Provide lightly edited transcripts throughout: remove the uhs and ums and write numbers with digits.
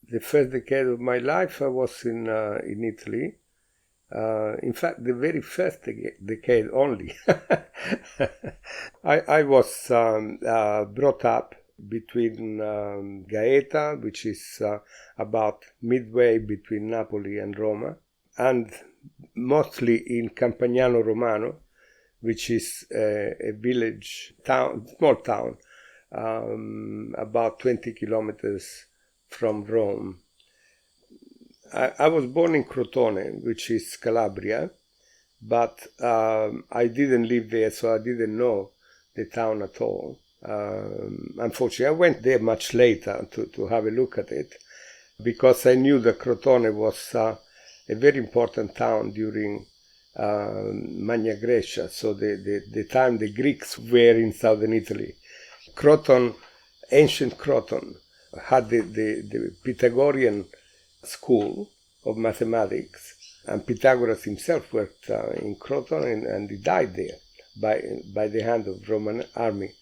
the first decade of my life, I was in Italy. In fact, the very first decade only. I was brought up between Gaeta, which is about midway between Napoli and Roma, and mostly in Campagnano Romano, which is a village town, small town, about 20 kilometers from Rome. I was born in Crotone, which is Calabria, but I didn't live there, so I didn't know the town at all. Unfortunately, I went there much later to have a look at it, because I knew that Crotone was a very important town during Magna Graecia, so the time the Greeks were in southern Italy. Croton, ancient Croton, had the Pythagorean school of mathematics, and Pythagoras himself worked in Croton, and he died there by the hand of Roman army.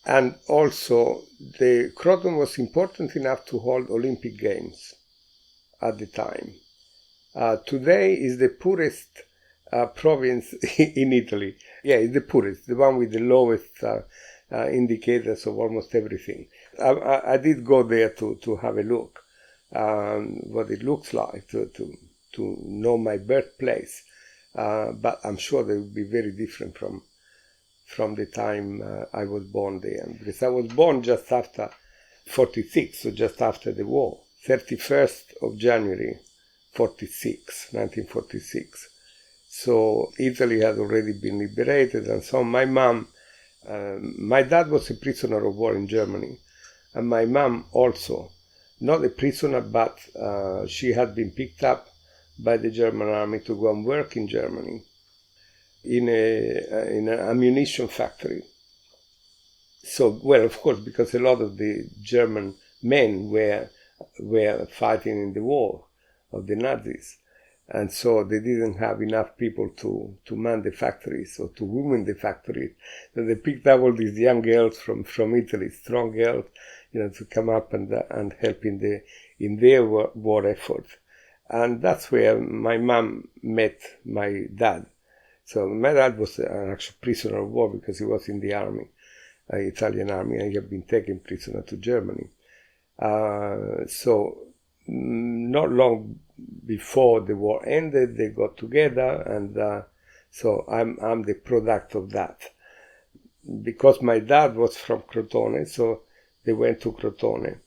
And also, the Croton was important enough to hold Olympic Games at the time. Today is the poorest province in Italy. Yeah, it's the poorest, the one with the lowest indicators of almost everything. I did go there to have a look what it looks like, to know my birthplace, but I'm sure they will be very different from the time I was born there, because I was born just after 46, so just after the war, 31st of January 1946. So Italy had already been liberated, and so my dad was a prisoner of war in Germany, and my mom also, not a prisoner, but she had been picked up by the German army to go and work in Germany in an ammunition factory. So, well, of course, because a lot of the German men were fighting in the war of the Nazis, and so they didn't have enough people to man the factories or to women the factories. So they picked up all these young girls from Italy, strong girls, to come up and help in their war effort. And that's where my mom met my dad. So my dad was an actual prisoner of war because he was in the army, Italian army, and he had been taken prisoner to Germany. So not long before the war ended, they got together, and so I'm the product of that. Because my dad was from Crotone, so they went to Crotone.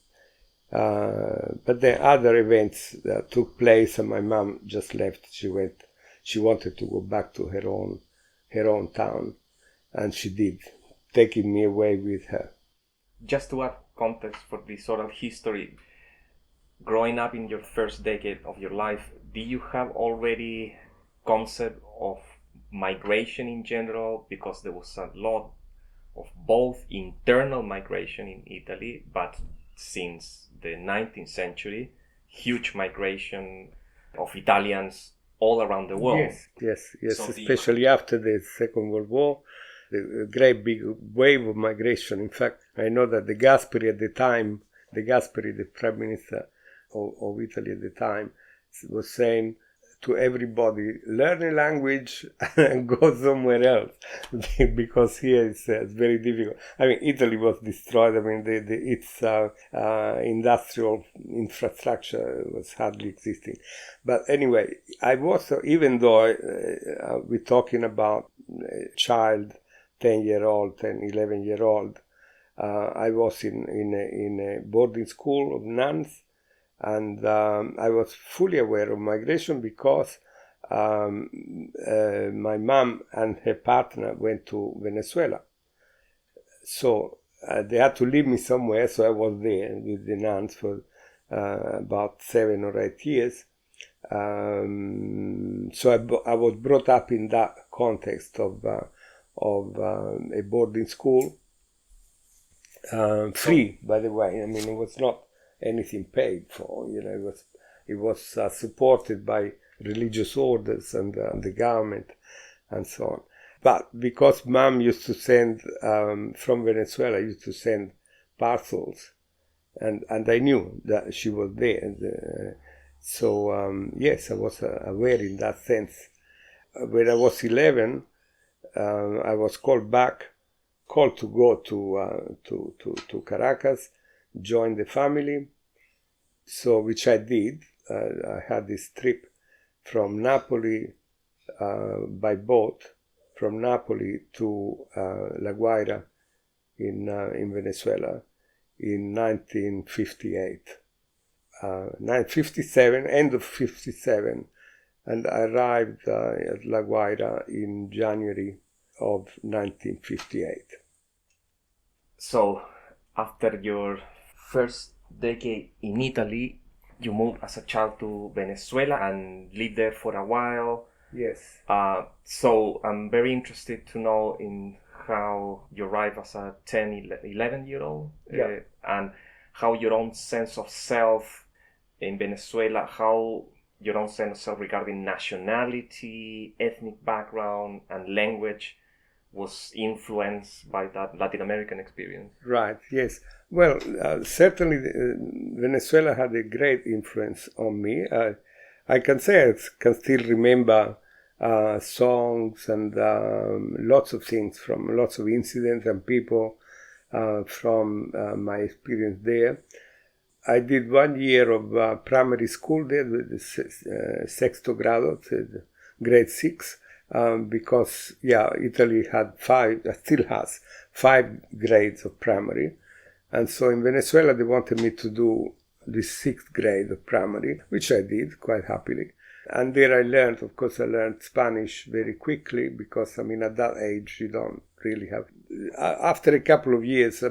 But then other events took place, and my mom just left. She wanted to go back to her own town, and she did, taking me away with her. Just to add context for this sort of history, growing up in your first decade of your life, do you have already concept of migration in general? Because there was a lot of both internal migration in Italy, but since the 19th century, huge migration of Italians all around the world. Yes, so especially after the Second World War, the great big wave of migration. In fact, I know that the Gasperi, the Prime Minister of Italy at the time, was saying to everybody, learn a language and go somewhere else, because here it's very difficult. I mean, Italy was destroyed. I mean, its industrial infrastructure was hardly existing. But anyway, I was, even though we're talking about a child, 10-year-old, 11-year-old, I was in a boarding school of nuns, and I was fully aware of migration because my mom and her partner went to Venezuela. So they had to leave me somewhere, so I was there with the nuns for about 7 or 8 years. So I was brought up in that context of a boarding school. Free, by the way. I mean, it was not anything paid for. It was supported by religious orders and the government and so on. But because Mom used to send from Venezuela, used to send parcels and I knew that she was there. Yes, I was aware in that sense. When I was 11, I was called to go to Caracas, join the family. So, which I did. I had this trip from Napoli by boat, from Napoli to La Guaira in Venezuela in 1958. 1957, end of 57, and I arrived at La Guaira in January of 1958. So, after your first decade in Italy, you moved as a child to Venezuela and lived there for a while. Yes. So I'm very interested to know in how you arrived as a 10, 11-year-old, Yeah. and how your own sense of self in Venezuela, how your own sense of self regarding nationality, ethnic background, and language was influenced by that Latin American experience. Right, yes. Well, certainly Venezuela had a great influence on me. I can say I can still remember songs and lots of things from lots of incidents and people from my experience there. I did 1 year of primary school there, sexto grado, grade 6. Because Italy had still has 5 grades of primary, and so in Venezuela they wanted me to do the 6th grade of primary, which I did quite happily. And there I learned Spanish very quickly, because at that age you don't really have. After a couple of years, I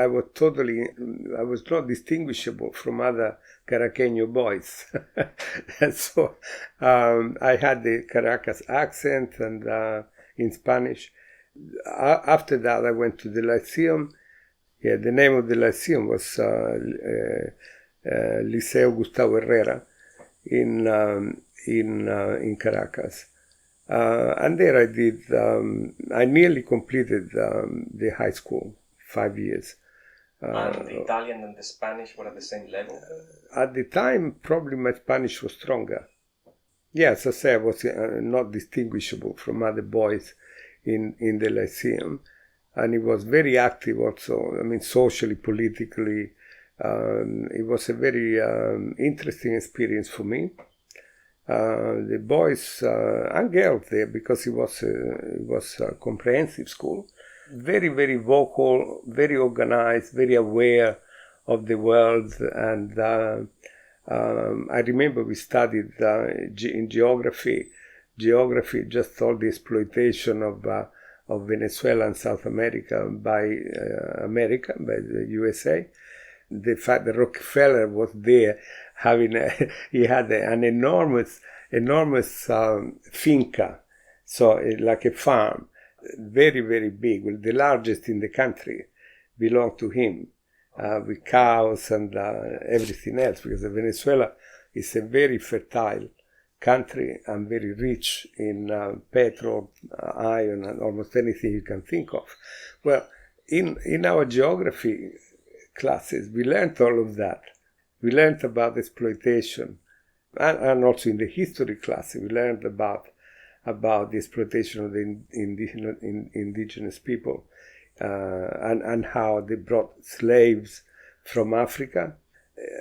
was not distinguishable from other Caraqueño boys. And so I had the Caracas accent and in Spanish. After that, I went to the Lyceum. Yeah, the name of the Lyceum was Liceo Gustavo Herrera in Caracas. And there I nearly completed the high school. 5 years. And the Italian and the Spanish were at the same level? At the time, probably my Spanish was stronger. Yes, as I say, I was not distinguishable from other boys in the Lyceum. And it was very active also, socially, politically. It was a very interesting experience for me. The boys and girls there, because it was a comprehensive school. Very, very vocal, very organized, very aware of the world. And I remember we studied in geography, just all the exploitation of Venezuela and South America by the USA. The fact that Rockefeller was there, he had an enormous finca, so like a farm. Very, very big, well, the largest in the country, belonged to him, with cows and everything else, because Venezuela is a very fertile country and very rich in petrol, iron, and almost anything you can think of. Well, in our geography classes, we learned all of that. We learned about exploitation, and also in the history class, we learned about the exploitation of the indigenous people, and how they brought slaves from Africa,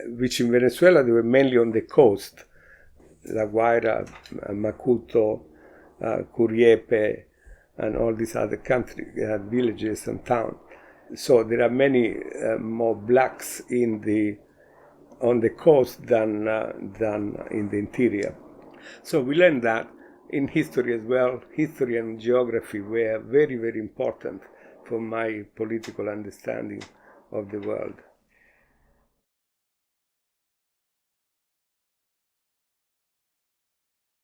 which in Venezuela they were mainly on the coast, La Guaira, Macuto, Curiepe, and all these other countries. They had villages and towns. So there are many more blacks on the coast than in the interior. So we learned that. In history as well, history and geography were very, very important for my political understanding of the world.